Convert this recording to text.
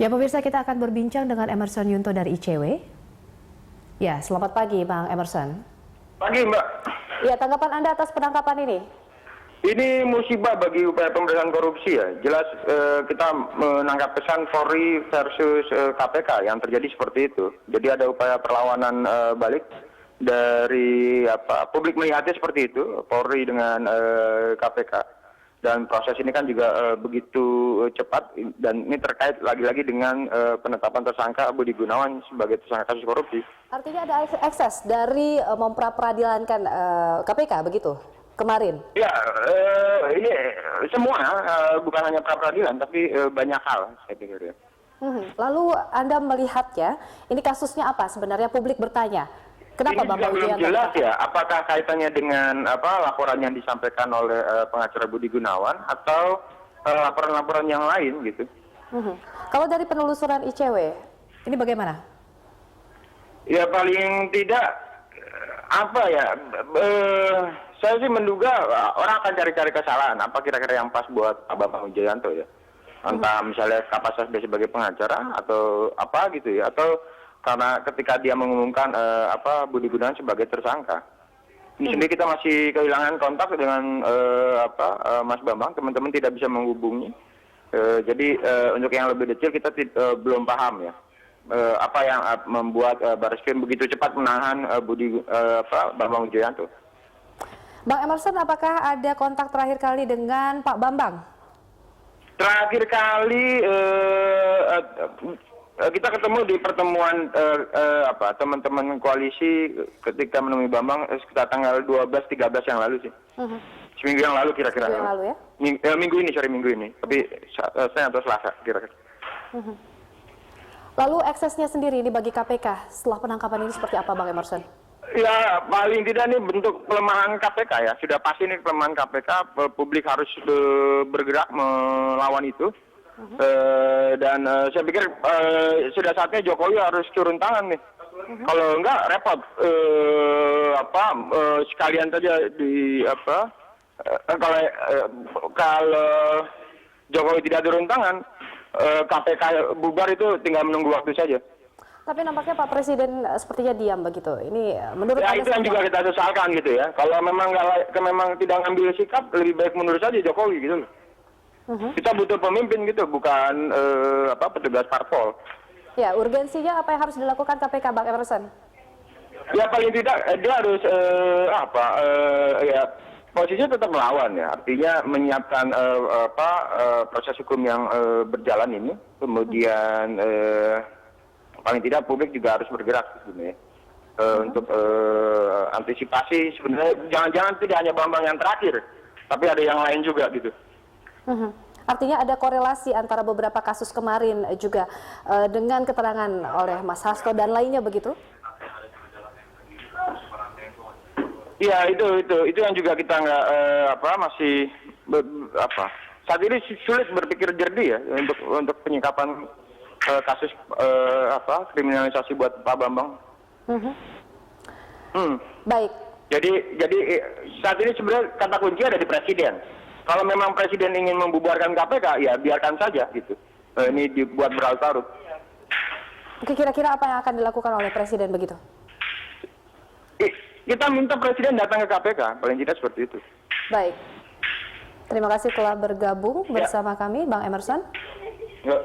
Ya pemirsa, kita akan berbincang dengan Emerson Yunto dari ICW. Ya, selamat pagi Bang Emerson. Pagi Mbak. Ya, tanggapan Anda atas penangkapan ini? Ini musibah bagi upaya pemberantasan korupsi ya. Jelas kita menangkap kesan Polri versus KPK yang terjadi seperti itu. Jadi ada upaya perlawanan balik dari publik melihatnya seperti itu, Polri dengan KPK. Dan proses ini kan juga begitu cepat, dan ini terkait lagi-lagi dengan penetapan tersangka Budi Gunawan sebagai tersangka kasus korupsi. Artinya ada ekses dari memperadilankan KPK begitu kemarin? Ya, ini semua bukan hanya pra-peradilan, tapi banyak hal saya pikir ya. Lalu Anda melihatnya, ini kasusnya apa sebenarnya, publik bertanya? Kenapa ini Bambang belum jelas ya, apakah kaitannya dengan laporan yang disampaikan oleh pengacara Budi Gunawan atau laporan-laporan yang lain gitu. Kalau dari penelusuran ICW, ini bagaimana? Ya paling tidak saya sih menduga orang akan cari-cari kesalahan. Apa kira-kira yang pas buat Pak Bambang Wijoyanto ya? Entah misalnya kapasitas dia sebagai pengacara atau apa gitu ya, atau karena ketika dia mengumumkan Budi Gunawan sebagai tersangka. Di sini kita masih kehilangan kontak dengan Mas Bambang, teman-teman tidak bisa menghubungi. Jadi untuk yang lebih detail kita belum paham ya. Apa yang membuat Barreskrim begitu cepat menahan Bambang Wijoyanto. Bang Emerson, apakah ada kontak terakhir kali dengan Pak Bambang? Terakhir kali kita ketemu di pertemuan teman-teman koalisi ketika menemui Bambang sekitar tanggal 12-13 yang lalu sih. Seminggu yang lalu kira-kira. Seminggu yang lalu ya? Minggu ini. Tapi saya atau Selasa kira-kira. Lalu eksesnya sendiri ini bagi KPK setelah penangkapan ini seperti apa Bang Emerson? Ya paling tidak ini bentuk pelemahan KPK ya. Sudah pasti ini pelemahan KPK, publik harus bergerak melawan itu. Dan saya pikir sudah saatnya Jokowi harus turun tangan nih. Kalau enggak repot. Sekalian saja kalau Jokowi tidak turun tangan, KPK bubar itu tinggal menunggu waktu saja. Tapi nampaknya Pak Presiden sepertinya diam begitu. Ini menurut ya, Anda itu yang juga kita sesalkan gitu ya. Kalau memang tidak ngambil sikap, lebih baik mundur saja Jokowi gitu. Kita butuh pemimpin gitu, bukan petugas parpol. Ya, urgensinya apa yang harus dilakukan KPK, Bang Emerson? Ya paling tidak dia harus posisinya tetap melawan ya. Artinya menyiapkan proses hukum yang berjalan ini. Kemudian paling tidak publik juga harus bergerak sebenarnya untuk antisipasi. Sebenarnya jangan-jangan tidak hanya Bambang yang terakhir, tapi ada yang lain juga gitu. Artinya ada korelasi antara beberapa kasus kemarin juga dengan keterangan oleh Mas Hasto dan lainnya begitu? Iya itu yang juga kita saat ini sulit berpikir jernih ya untuk penyikapan kasus kriminalisasi buat Pak Bambang. Baik. Jadi saat ini sebenarnya kata kunci ada di presiden. Kalau memang presiden ingin membubarkan KPK, ya biarkan saja gitu. Ini dibuat berlarut-larut. Oke, kira-kira apa yang akan dilakukan oleh presiden begitu? Kita minta presiden datang ke KPK, paling tidak seperti itu. Baik. Terima kasih telah bergabung bersama kami, Bang Emerson. Ya.